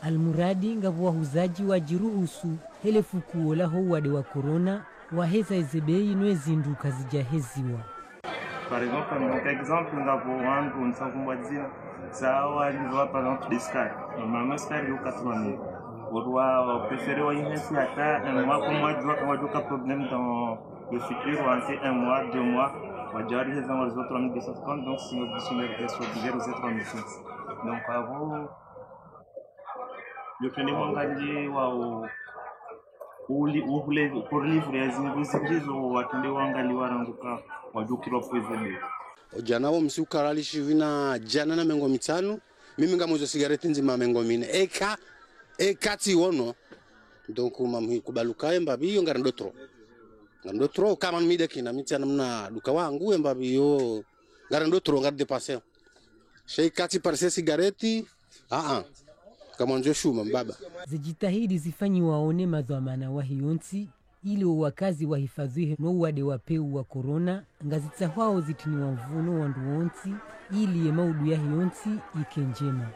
Almuradi ngabu wahuzaji wajiruhusu helefu kuola howade wa corona waheza ezebei nwezinduka zijaheziwa. Par exemple, un exemple, nous avons un peu, nous savons dire, ça va arriver par exemple des scars. Normalement, scars, il y a 80 000. On doit préférer un mois pour moi, on a un problème dans le futur, on a un mois, 2 mois, on va déjà arriver dans les autres 3250, donc si notre dictionnaire est sur divers, aux autres 3500. Donc, avant, le premier wangalie wao ule pour livrer zinguzizo watende wangali waranguka wajukirwa pwezele ojana wo msukarali shivina jana na mengo mitano mimi ngamuzo sigareti nzima mengo mine ekati wono donc mamhi kubalukaye mbabiyo ngarandotro kama mide kina mitana mna duka wangu mbabiyo ngarandotro ngardepasse shei kati parse sigareti kama njo shuma mbaba zijitahidi zifanyi waone madhamana wa hionti ili wakazi wahifadhiwe no wade wapeu wa corona ngazitsa hwao zitini wa mvuno wa nduonti ili maudu ya hionti ikenjema.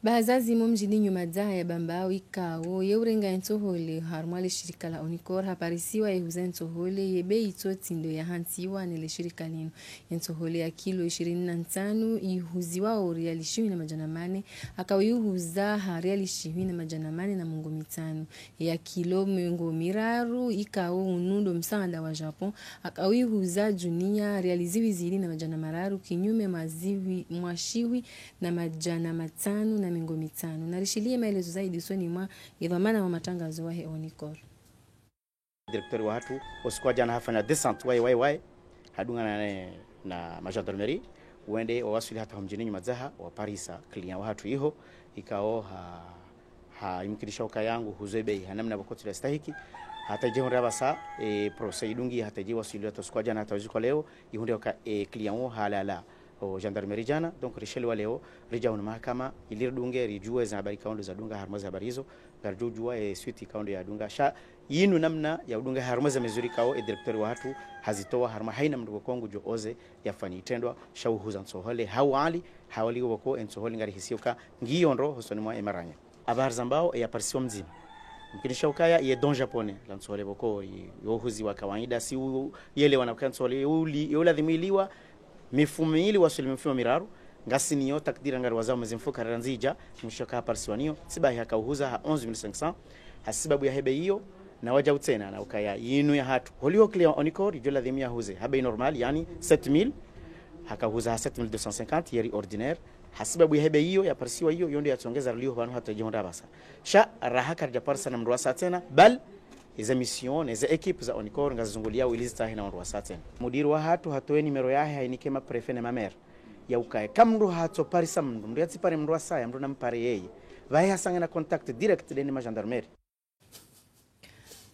bazazi mo mjini nyuma zaha ya bambao ikao yeurenga entohole harmwale shirika la Onicor haparisiwa yehuza entohole yebe itoti ndo ya hantiwa nele shirika lino entohole ya kilo 25 ihuziwa oriali 18 akawiyuhuza hariali 18 na mungo mitano ya kilo mungo miraru ikao unundo msanda wa Japon akawiyuhuza junia realiziwi zili na majana mararu kinyume maziwi mwashiwi na majana matano na mingo mitano. Narishilie maelezo zaidi usoni mwa idhamana wa matangazo wa Onicor. Directeur wa hatu osikuwa jana hafanya descente wai hadunga na magendarmerie uende wawasili hata mjini nyuma zaha wa Parisa client wa hatu iho ikao ha imkirisha ukayangu huzebe hanamna bokoti la stahiki hata je honra basa proceedungi hata je wasili hata osikuwa jana hata waziko leo ihunde ka client wo halala o gendarmerie jana donc risheli waleo rijauna mahakama ili dunge rijue za habari kaundo za dunga harmaza habari hizo garjujua suite kaundo ya dunga sha yinu namna ya dunga harmaza mizuri kao directeur wa hatu hazitoa harma haina mndugo kongu jo oze yafani tendwa shauhuza nsohole hawali hawali wako nsohole ngari hisioka ngiyondro hosoni mwa emaranya habari zambao ya parsio mzima mkinisha ukaya ye don japonais la nsohole boko yohuzi wa kawaida si yele wanakuwa nsohole yula dhimiliwa mifumo ili wasuli mifumo miraru ngasi niyo takdira ngari wazao mzimfuka ranzija mshoka parsiwanio sibahi hakauhuza ha 11500 hasibabu ya hebe hiyo na waja utena na ukaya yinu ya hatu holio clear Onicor jola dhimia huze habe normal yani 7000 hakauhuza ha 7250 yeri ordinaire hasibabu ya hebe hiyo ya parsiwa hiyo yondo yatongeza lio banu hata jihonda basa sha rahaka ja parsa na mruasa tena bal iza mission iza equipe za Onicor ngazungulia wilista hina ndo wasaten mudiru wa hatu hatoe nimero yahe hainike ma prefet na mamer ya ukae kamru hato parisa mndu yati pare mndu asaya mndu nampare yeye vai hasanga na contact direct deni ma gendarmerie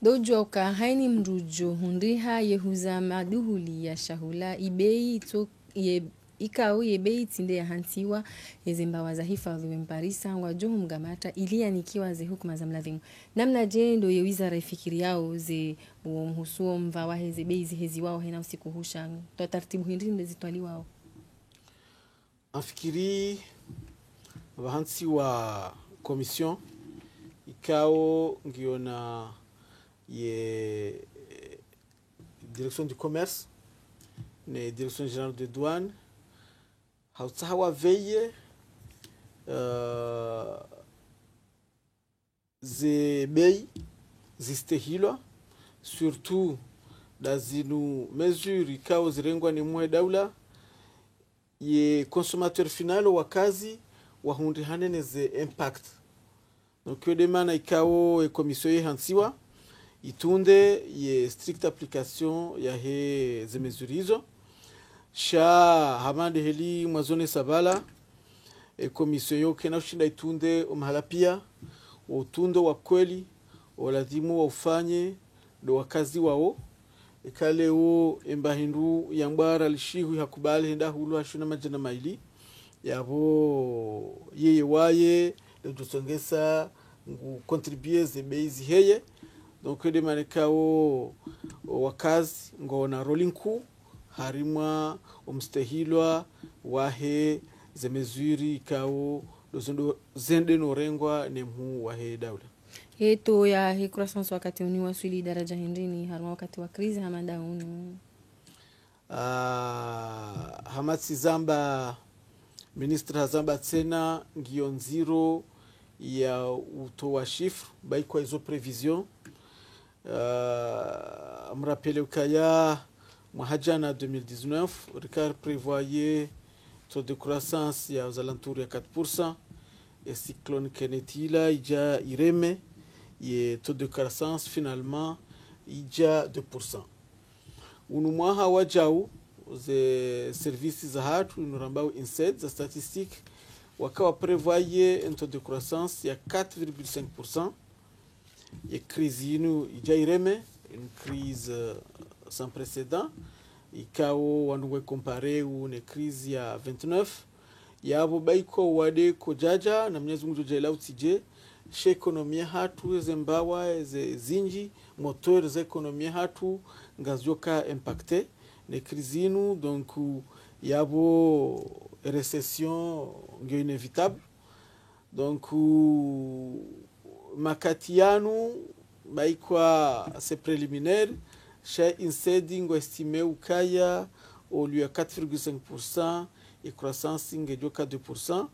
dojo ka haini mrujo hundiha yehuza maduhuli ya shahula ibei to ye ikao yebei tinde ya hantiwa yezembawa za hifadhi wemparisa wajohu mgamata ilia nikiwa ze hukuma za mladhimu namna je ndo ye wizara ifikiri yao ze mhusuo mvawa heze bei hezi wao hena usiku husha to taratibu hindi ndo zitwali wao afikiri wahansi wa commission ikao ngiona ye direction du commerce ne direction générale de douane hawa veille ze bei zistehilwa surtout dazinu mesure ikao zirengwa ni mwe daula ye consommateur final wa kazi wa hundi hanene ze impact donc yo demana ikao commission ye hansiwa itunde ye strict application ya he ze mesure hizo sha hamande heli mwazone sabala commission yoke na ushinda itunde mahala pia utundo wa kweli lazima waufanye ndo wakazi wao ikale o embahindu yambara lishihu hakubali henda hulu hashuna majana maili yabo yeye waye ndo tusongesa ngu contribuer ze base heye donc de manekao wakazi ngona rolling coup harimwa umstahilwa wahe ze mesure ikao dozondo zende norengwa nemhu wahe daula heto ya he croissance wakati uni wasuli daraja hindini harma wakati wa krizi hamanda unu hamatsi zamba ministre hazamba tena ngionziro ya utoa chiffre baikwa hizo prevision mrapele ukaya mwahajana 2019 Ricard prévoyait taux de croissance ya aux alentours ya 4% et cyclone Kenetila ija ireme ye taux de croissance finalement ija 2%. Unumwaha wajau ze services za hatu inurambao INSEAD za statistique wakawa prévoyait un taux de croissance ya 4,5%. Ye crise inu ija ireme une crise sans précédent ikao wanwe compare une crise ya 29 yabo baiko wade kojaja na Mwenyezi Mungu jela utije she ekonomia hatu zembawa ze zinji moteur ze ekonomia hatu ngazoka impacté ne crise inu donc yabo récession ngi inévitable Donc makati yanu baikwa c'est préliminaire chez insedi ngo estimé ukaya au lieu 4,5% et croissance ngejo 4%.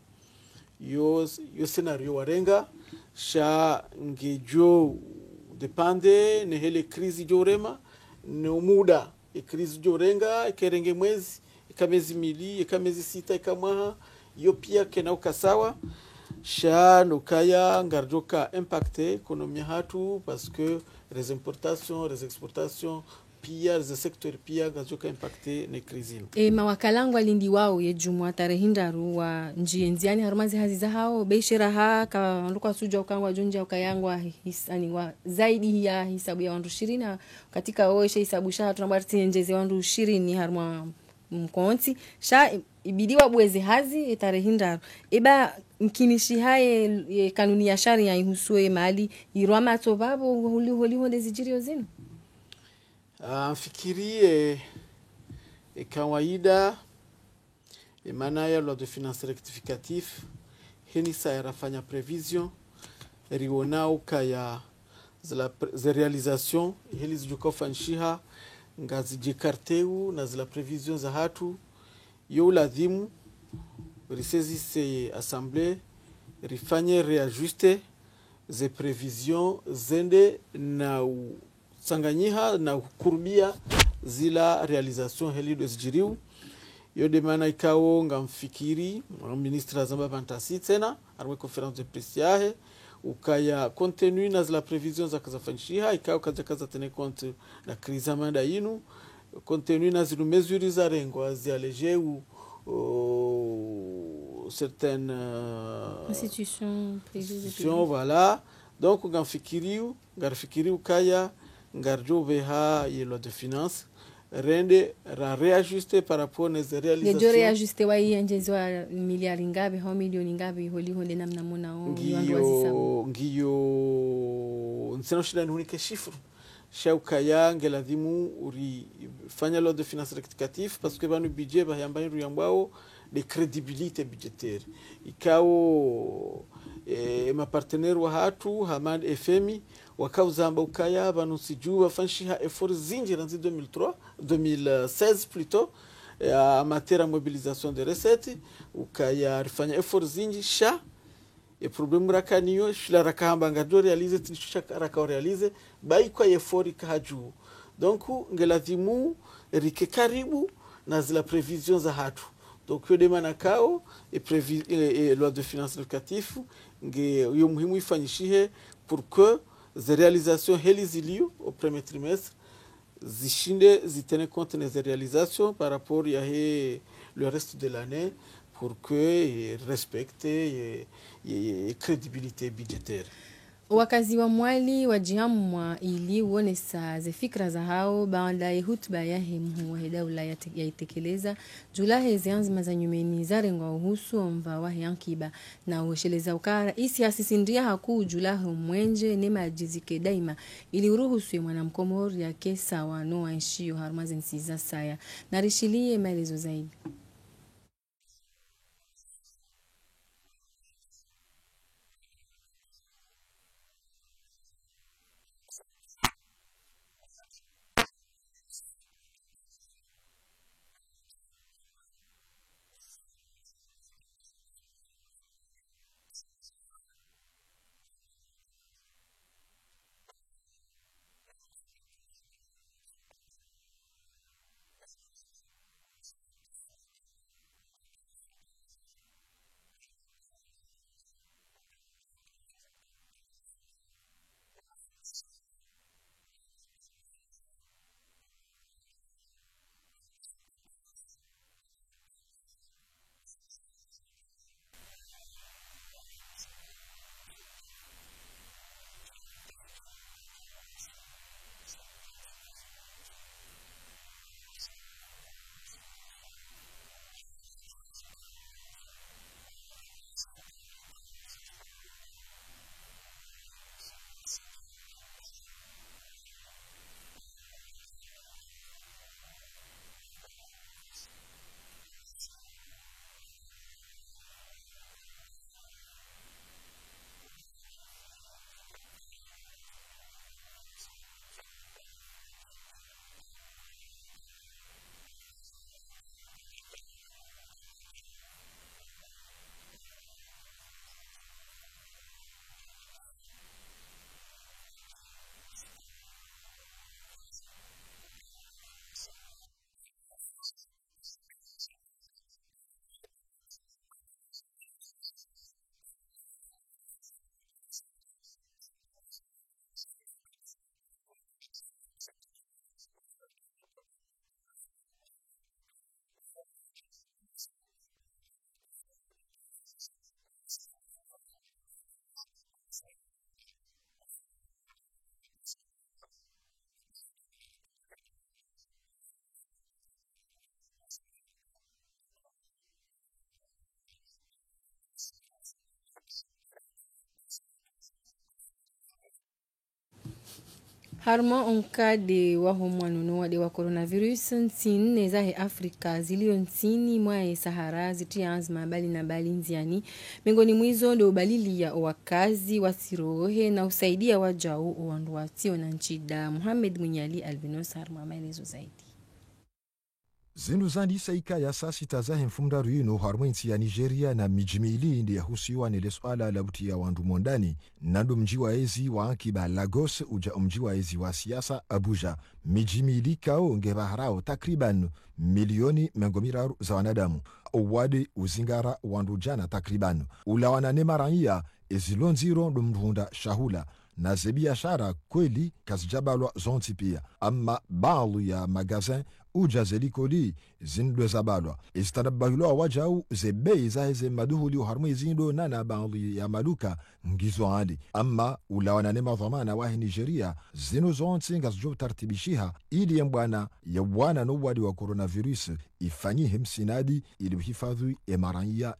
Yo scénario warenga sha ngejo depende ne hele crise jorema no muda e crise jorenga ikerenge mwezi ikamezi mili ikamezi sita ikamwaha yo pia kena ukasawa sha nokaya ngarjoka impacté économie hatu parce que les importations les exportations pia les secteurs pia ngarjoka impacté ne crise mawakalangu alindi wao yejumwa tarehe ndaru wa njienziani harumazi haziza hao beishira ha kaluka suja ukangwa jonja ukayangwa hisani wa zaidi ya hisabu ya wandu 20 katika oesha hisabu sha tunabati njeze wandu 20 haruma mkonti sha ibidiwa bwezi hazi tarehe ndaru eba mkinishi haye kanuni ya sharia ihusue mali irwama tobabo holi honde zijirio zinu fikirie kawaida maana ya loi de finances rectificatif hini sayarafanya prevision rionao kaya za realisation hili zijukofanshiha ngazi jikarteu na zila prevision za hatu yo ladhimu risezise assemblée rifanye reajuste ze prevision zende na sanganyiha na kurubia zila realisation helido zijiriu yo de mana ikao ngamfikiri ministre azamba bantasi tena arwe conference de presse yahe ukaya contenu na zila prevision za kazafanishiha ikao kaza tene compte na crise amanda yinu contenu na zilu mesures za rengo za léger ou certaines institutions voilà donc ngamfikiri ukaya ngarjo veha ye loi de finance rende réajuster par rapport aux réalisations ngejo réajuster wa yenjezi wa miliari ngabe ho milioni ngabe holi honde namna mona o ngiyo nseno shida ni unike chiffre shauka yange lazimu uri fanya loi de finance rectificatif parce que banu budget ba yamba yambao de crédibilité budgétaire ikao ma partenaire wa hatu Hamad FMI wakauzamba ukaya banu siju wafanshiha effort zinji ranzi 2016 plutôt en matière de mobilisation de recettes ukaya rifanya effort zinji sha e problème rakaniyo shila rakamba ngado realize tinisha raka realize bai kwa effort kahaju donc ngelazimu rike karibu na zila prévisions za hatu donc yo demana kao et loi de finances rectificatif nge yo muhimu ifanyishihe pour que les réalisations helizilio au premier trimestre zishinde zitene compte des réalisations par rapport à le reste de l'année pour que respecte crédibilité budgétaire. Wakazi wa mwali wajihamwa ili uonesa ze fikra za hao baada ya hutuba ya hemu wa daula yaitekeleza julahe zianzima za nyumeni zarengwa uhusu omva wa yankiba na uwesheleza ukara isi asisindia haku julahe mwenje nema ajizike daima ili uruhusu ya mwanamkomori ya kesa wa noa nshio harumazen siza saya na rishilie maelezo zaidi. harma onka de wahomwanono de wa coronavirus nsini za Afrika zilio nsini mwa Sahara zitianzma bali na bali nziani miongoni mwizo ndo balili ya wakazi wasirohe na usaidia wajao wandu watio na nchida. Muhammad Munyali Albinos harma maelezo zaidi. Zinu zandi saika ya sasita za mfumda ruino harmwensi ya Nigeria na mijimili ndi ya husiwa nile swala la buti ya wandu mondani nando mjiwa ezi wa Akiba Lagos uja mjiwa ezi wa siasa Abuja. Mijimili kao ngebaharao takriban milioni mengomiraru za wanadamu uwade uzingara wandu jana takriban ulawana nemaraia ezilonziro ndumrunda shahula na zebiashara kweli kazijabalwa zonti pia ama baadhi ya magazin uja zelikoli zindwe zabalwa istanabahilo wajau zebei za heze maduhuli uharmu zindo na baadhi ya maduka ngizo hali ama ulawana nema dhamana wahi Nigeria zinu zonti ngazjo tartibishiha ili mbwana ya wana no wadi wa coronavirus ifanyi himsinadi ili uhifadhi emarania.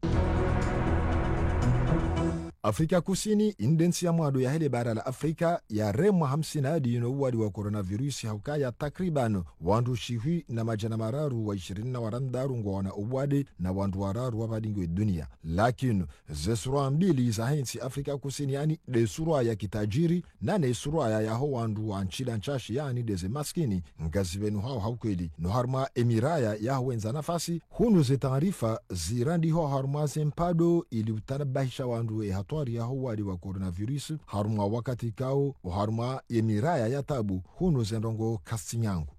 Afrika Kusini indensi ya mwado ya hele bara la Afrika ya remwa 50 hadi uwadi wa coronavirus haukaya takriban wandu shihui na majana mararu wa 20 na warandaru ngwana uwade na wandu wararu wabadingo dunia. Lakini zesurua mbili za hensi Afrika Kusini yani desurua ya kitajiri na nesurua ya yaho wandu wa nchila nchashi yani deze maskini ngazibenu hao haukweli. Nuharma emiraya ya wenza nafasi hunu ze taarifa zirandi ho harma zempado ili utanabahisha wandu hatwari ya wadi wa coronavirus haruma wakati kao haruma emiraya ya tabu hunu zendongo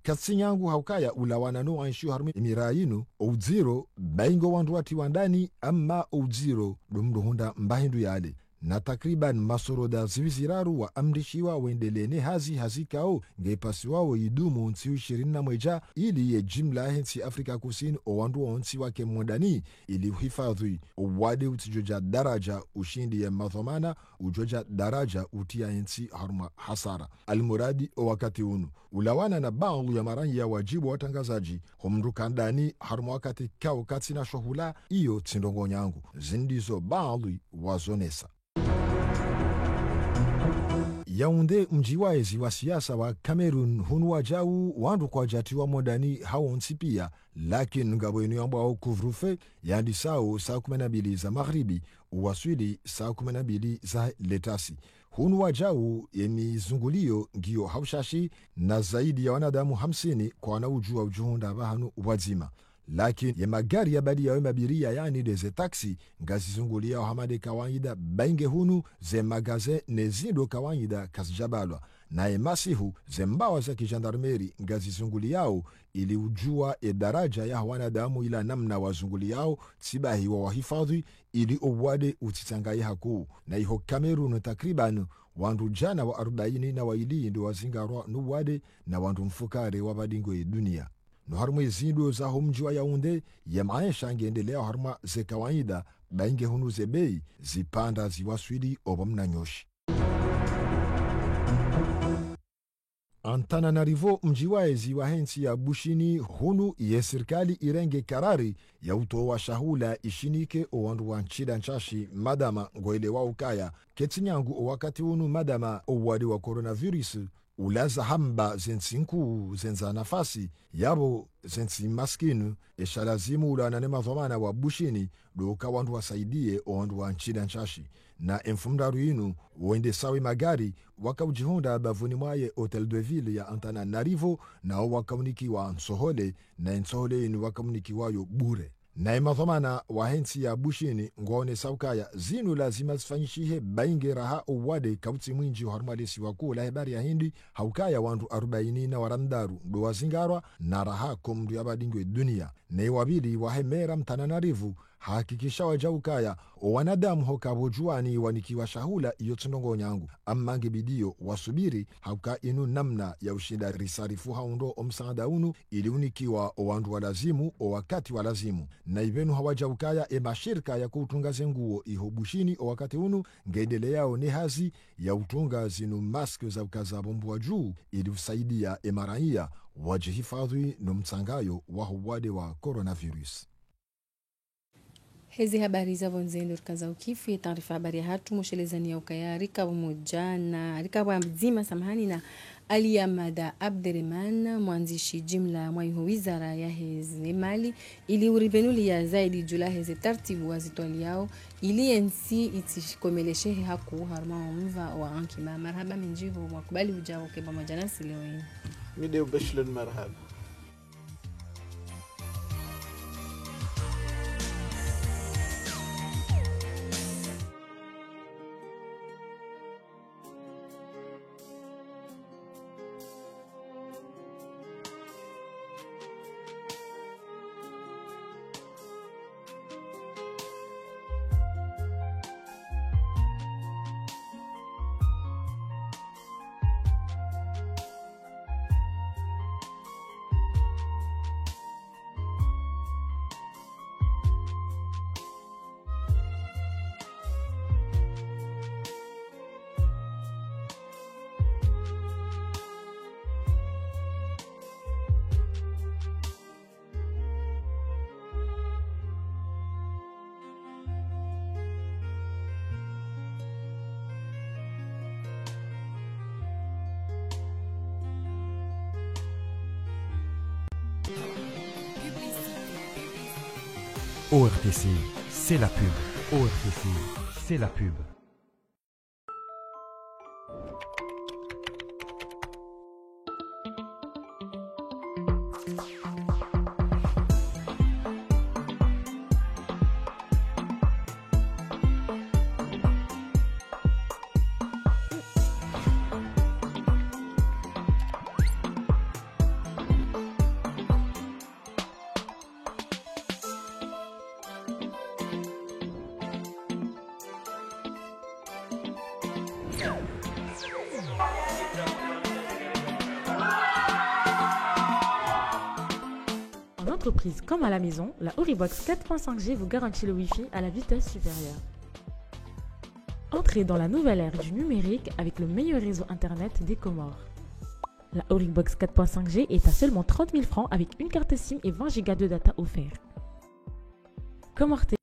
Kastinyangu haukaya ulawana no anshu haruma emirayinu uziro baingo wandu wati wandani ama uziro dumduhunda mbahindu yale na takriban masoroda ziwiziraru wa amrishiwa wendelene hazi kao ngepasi wao idumu nsi 21 ili ye jimla hensi Afrika Kusini owandu onsi wake mwandani ili uhifadhi uwade utijoja daraja ushindi ya mathomana ujoja daraja utia hensi haruma hasara. Almuradi o wakati unu ulawana na baadhi ya marangi ya wajibu watangazaji homrukandani haruma wakati kao katina shohula iyo tsindongo nyangu zindizo baadhi wazonesa. Yaounde mjiwaezi wa siasa wa Cameroon hunu wajau wandu kwa jati wa modani hawonsi pia lakini ngabwenu yambao kuvrufe yandi sao saa 12 za maghribi uwaswili saa 12 za letasi. Hunu wajau yemizungulio ngiyo haushashi na zaidi ya wanadamu 50 kwa wanaujua ujuhunda bahanu wazima. Lakini ya magari ya badi ya mabiria yani deze taksi ngazizungulia hamade kawaida bainge hunu ze magaze nezindo kawaida kasjabalwa na emasihu ze mbawa za kijandarmeri ngazizunguliao ili ujua daraja ya wanadamu ila namna wazunguliao tsibahi wa wahifadhi ili uwade utitangai haku na iho Cameroon takriban wandu jana wa 40 na waili ndo wazingarwa nuwade na wandu mfukare wa badingo ya dunia. No harma zindo za humji wa Yaounde ya maisha ngeendelea harma ze kawaida bainge hunu ze bei zipanda ziwaswili obamna nyoshi. Antananarivo mjiwaezi wa hensi ya bushini hunu ye serikali irenge karari ya utoa shahula ishinike o wandu wa nchida nchashi madama ngoile wa ukaya ketinyangu o wakati hunu madama o wadi wa coronavirus ulaza hamba zensinku zenza nafasi yabo zensi maskinu eshalazimu ulana nema dhomana wa bushini doka wandu wasaidie o wandu wa nchida nchashi na enfumdaru inu wende sawi magari wakaujihunda bavuni mwaye Hotel de Ville ya Antananarivo na wakauniki wa Nsohole na Nsohole inu wakauniki wayo bure. Na imathomana wa hensi ya bushini ngone saukaya zinu lazima zifanyishihe bainge raha uwade kauti mwinji harmalisi wakuu la hebari ya hindi haukaya wandu 40 na warandaru ndo wazingarwa na raha kumdu ya badingwe dunia. Na iwabili wahemera Mtananarivu hakikisha wajaukaya o wanadamu hokabo juani wanikiwa shahula iyo tundongo nyangu amange bidio wasubiri hauka inu namna ya ushinda risarifu haundo omsaada unu ili unikiwa o wandu walazimu o wakati walazimu na ibenu hawajaukaya mashirika ya kutunga zenguo ihobushini o wakati unu ngeendelea ne hazi ya utunga zinu mask za ukaza bombu wa juu ili usaidia maraia wajihifadhi no mtsangayo wa huwade wa coronavirus. Hezi habari za vonzendo kaza ukifi taarifa habari ya hatu mshelezani ya ukayari kwa mmoja na alikawa mzima samahani na Ali Amada Abderrahman, mwanzishi jimla mwa wizara ya heze mali ili uribenulia zaidi jula heze tartibu wazitwaliao ili ensi itishikomeleshehe haku harma mva wa ankima. Marhaba minjivu wakubali ujao ke pamoja nasi leo hii. Mideo beshlen marhaba. ORTC, c'est la pub. ORTC, c'est la pub. En entreprise comme à la maison, la Oribox 4.5G vous garantit le Wi-Fi à la vitesse supérieure. Entrez dans la nouvelle ère du numérique avec le meilleur réseau internet des Comores. La Oribox 4.5G est à seulement 30 000 francs avec une carte SIM et 20 Go de data offert. Comores